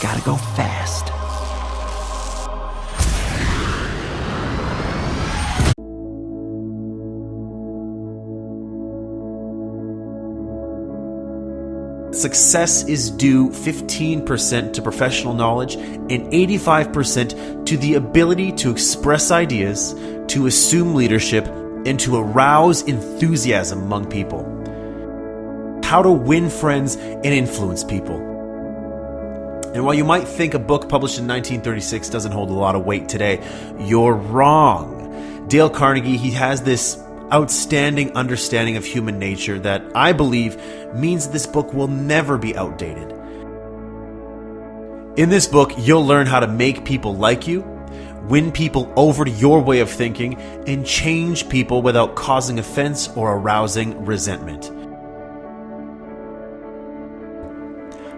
Gotta go fast. Success is due 15% to professional knowledge and 85% to the ability to express ideas, to assume leadership, and to arouse enthusiasm among people. How to win friends and influence people. And while you might think a book published in 1936 doesn't hold a lot of weight today, you're wrong. Dale Carnegie, he has this outstanding understanding of human nature that I believe means this book will never be outdated. In this book, you'll learn how to make people like you, win people over to your way of thinking, and change people without causing offense or arousing resentment.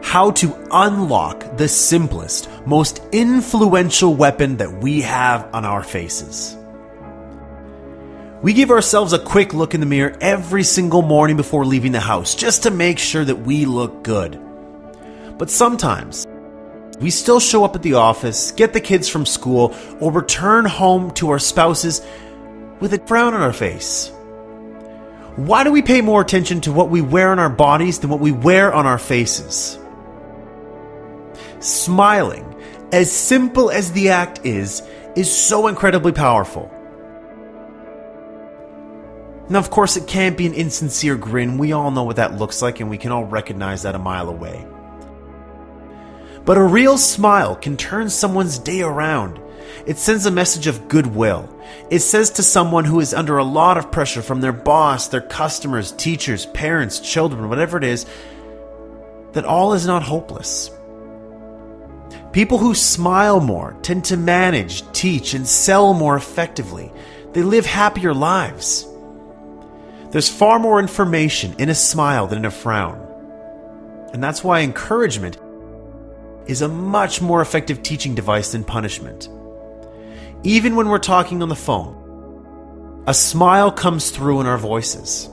How to unlock the simplest, most influential weapon that we have on our faces. We give ourselves a quick look in the mirror every single morning before leaving the house, just to make sure that we look good. But sometimes, we still show up at the office, get the kids from school, or return home to our spouses with a frown on our face. Why do we pay more attention to what we wear on our bodies than what we wear on our faces? Smiling, as simple as the act is so incredibly powerful. Now, of course, it can't be an insincere grin. We all know what that looks like, and we can all recognize that a mile away. But a real smile can turn someone's day around. It sends a message of goodwill. It says to someone who is under a lot of pressure from their boss, their customers, teachers, parents, children, whatever it is, that all is not hopeless. People who smile more tend to manage, teach, and sell more effectively. They live happier lives. There's far more information in a smile than in a frown. And that's why encouragement is a much more effective teaching device than punishment. Even when we're talking on the phone, a smile comes through in our voices.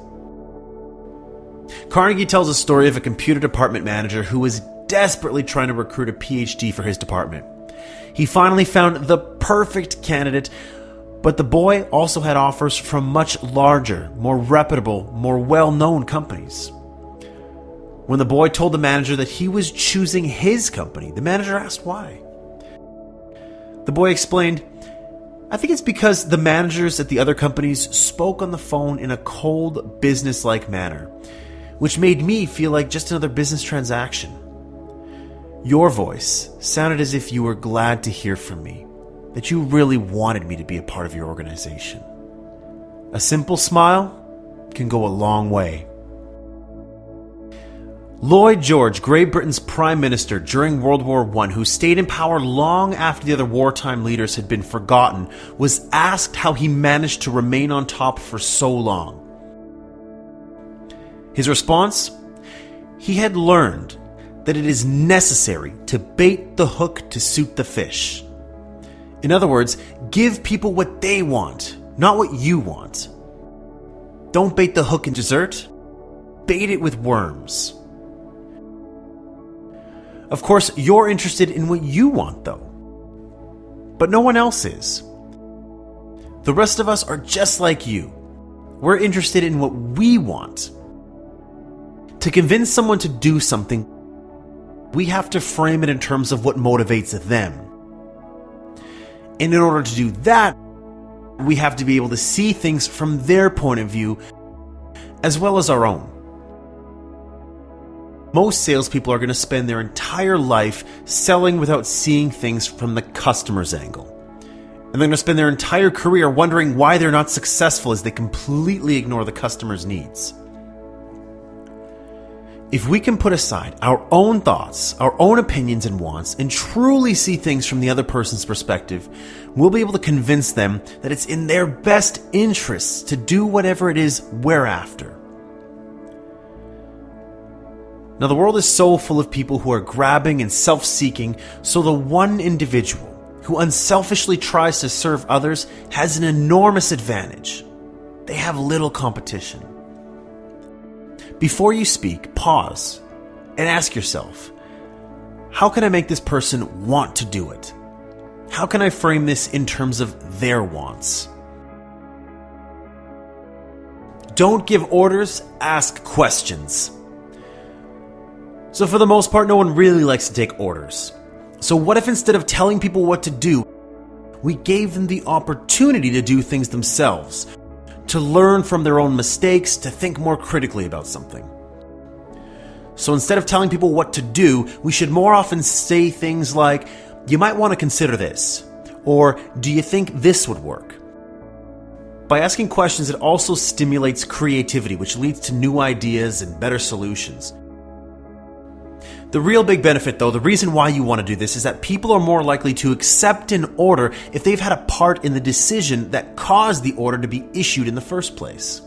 Carnegie tells a story of a computer department manager who was desperately trying to recruit a PhD for his department. He finally found the perfect candidate, but the boy also had offers from much larger, more reputable, more well-known companies. When the boy told the manager that he was choosing his company, the manager asked why. The boy explained, "I think it's because the managers at the other companies spoke on the phone in a cold, business-like manner, which made me feel like just another business transaction. Your voice sounded as if you were glad to hear from me, that you really wanted me to be a part of your organization." A simple smile can go a long way. Lloyd George, Great Britain's Prime Minister during World War I, who stayed in power long after the other wartime leaders had been forgotten, was asked how he managed to remain on top for so long. His response? He had learned that it is necessary to bait the hook to suit the fish. In other words, give people what they want, not what you want. Don't bait the hook in dessert, bait it with worms. Of course, you're interested in what you want, though. But no one else is. The rest of us are just like you. We're interested in what we want. To convince someone to do something, we have to frame it in terms of what motivates them. And in order to do that, we have to be able to see things from their point of view as well as our own. Most salespeople are going to spend their entire life selling without seeing things from the customer's angle. And they're going to spend their entire career wondering why they're not successful as they completely ignore the customer's needs. If we can put aside our own thoughts, our own opinions and wants, and truly see things from the other person's perspective, we'll be able to convince them that it's in their best interests to do whatever it is we're after. Now, the world is so full of people who are grabbing and self-seeking, so the one individual who unselfishly tries to serve others has an enormous advantage. They have little competition. Before you speak, pause and ask yourself, How can I make this person want to do it? How can I frame this in terms of their wants? Don't give orders, ask questions. So for the most part, no one really likes to take orders. So what if instead of telling people what to do, we gave them the opportunity to do things themselves, to learn from their own mistakes, to think more critically about something? So instead of telling people what to do, we should more often say things like, you might want to consider this, or do you think this would work? By asking questions, it also stimulates creativity, which leads to new ideas and better solutions. The real big benefit, though, the reason why you want to do this is that people are more likely to accept an order if they've had a part in the decision that caused the order to be issued in the first place.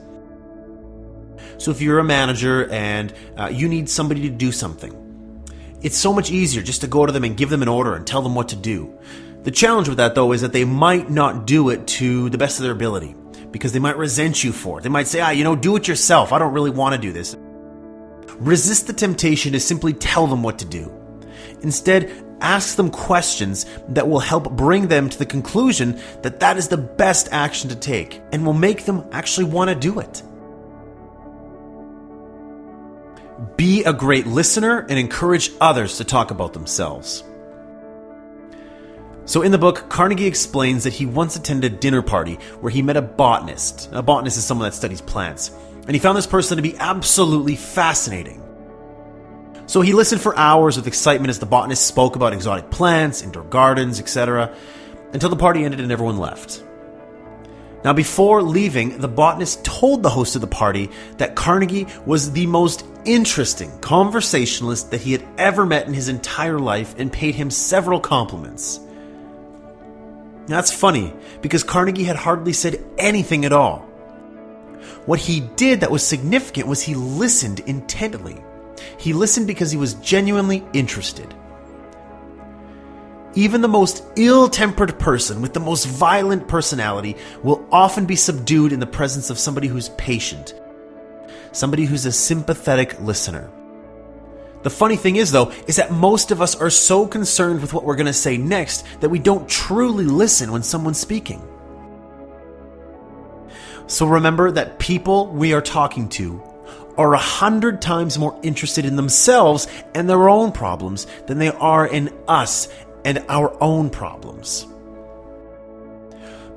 So if you're a manager and you need somebody to do something, it's so much easier just to go to them and give them an order and tell them what to do. The challenge with that, though, is that they might not do it to the best of their ability because they might resent you for it. They might say, do it yourself. I don't really want to do this. Resist the temptation to simply tell them what to do. Instead, ask them questions that will help bring them to the conclusion that that is the best action to take and will make them actually want to do it. Be a great listener and encourage others to talk about themselves. So in the book, Carnegie explains that he once attended a dinner party where he met a botanist. A botanist is someone that studies plants. And he found this person to be absolutely fascinating. So he listened for hours with excitement as the botanist spoke about exotic plants, indoor gardens, etc., until the party ended and everyone left. Now, before leaving, the botanist told the host of the party that Carnegie was the most interesting conversationalist that he had ever met in his entire life and paid him several compliments. Now, that's funny, because Carnegie had hardly said anything at all. What he did that was significant was he listened intently. He listened because he was genuinely interested. Even the most ill-tempered person with the most violent personality will often be subdued in the presence of somebody who's patient, somebody who's a sympathetic listener. The funny thing is, though, is that most of us are so concerned with what we're going to say next that we don't truly listen when someone's speaking. So remember that people we are talking to are 100 times more interested in themselves and their own problems than they are in us and our own problems.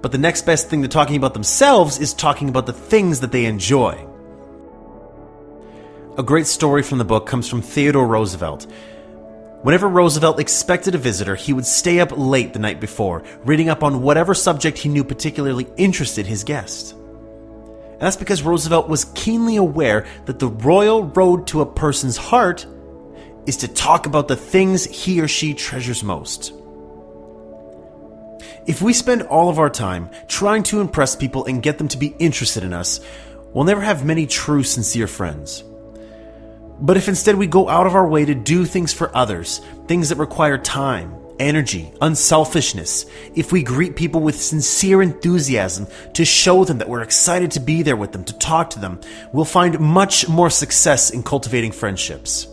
But the next best thing to talking about themselves is talking about the things that they enjoy. A great story from the book comes from Theodore Roosevelt. Whenever Roosevelt expected a visitor, he would stay up late the night before, reading up on whatever subject he knew particularly interested his guest. And that's because Roosevelt was keenly aware that the royal road to a person's heart is to talk about the things he or she treasures most. If we spend all of our time trying to impress people and get them to be interested in us, we'll never have many true, sincere friends. But if instead we go out of our way to do things for others, things that require time, energy, unselfishness, if we greet people with sincere enthusiasm to show them that we're excited to be there with them, to talk to them, we'll find much more success in cultivating friendships.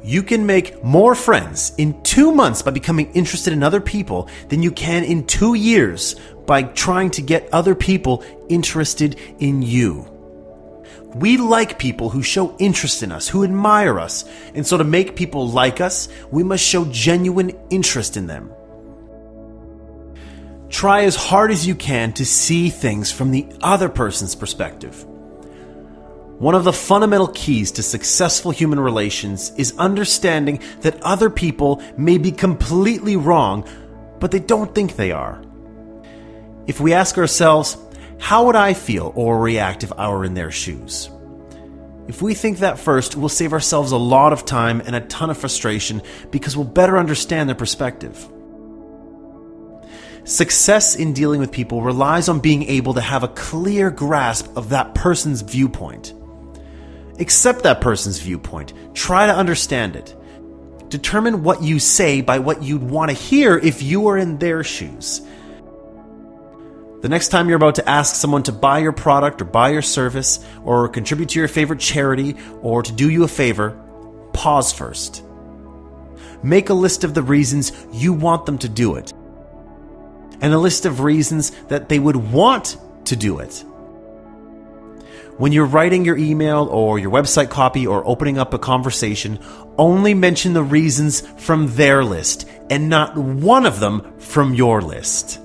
You can make more friends in 2 months by becoming interested in other people than you can in 2 years by trying to get other people interested in you. We like people who show interest in us, who admire us, and so to make people like us, we must show genuine interest in them. Try as hard as you can to see things from the other person's perspective. One of the fundamental keys to successful human relations is understanding that other people may be completely wrong, but they don't think they are. If we ask ourselves, how would I feel or react if I were in their shoes? If we think that first, we'll save ourselves a lot of time and a ton of frustration because we'll better understand their perspective. Success in dealing with people relies on being able to have a clear grasp of that person's viewpoint. Accept that person's viewpoint. Try to understand it. Determine what you say by what you'd want to hear if you were in their shoes. The next time you're about to ask someone to buy your product or buy your service or contribute to your favorite charity or to do you a favor, pause first. Make a list of the reasons you want them to do it, and a list of reasons that they would want to do it. When you're writing your email or your website copy or opening up a conversation, only mention the reasons from their list and not one of them from your list.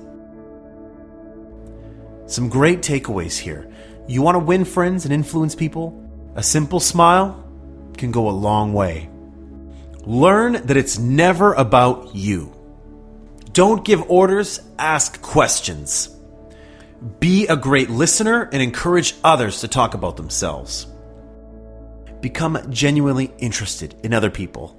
Some great takeaways here. You want to win friends and influence people? A simple smile can go a long way. Learn that it's never about you. Don't give orders, ask questions. Be a great listener and encourage others to talk about themselves. Become genuinely interested in other people.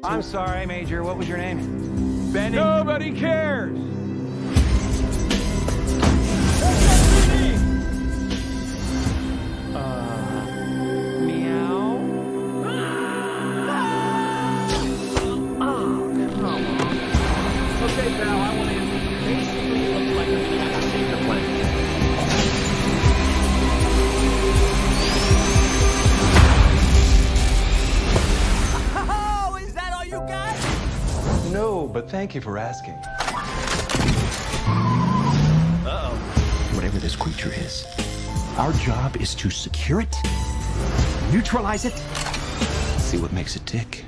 I'm sorry, Major. What was your name? Benny. Nobody cares. Meow. Oh, come on. Okay, pal, I want to basically look like a secret plan. No, but thank you for asking. Uh-oh. Whatever this creature is, our job is to secure it, neutralize it, see what makes it tick.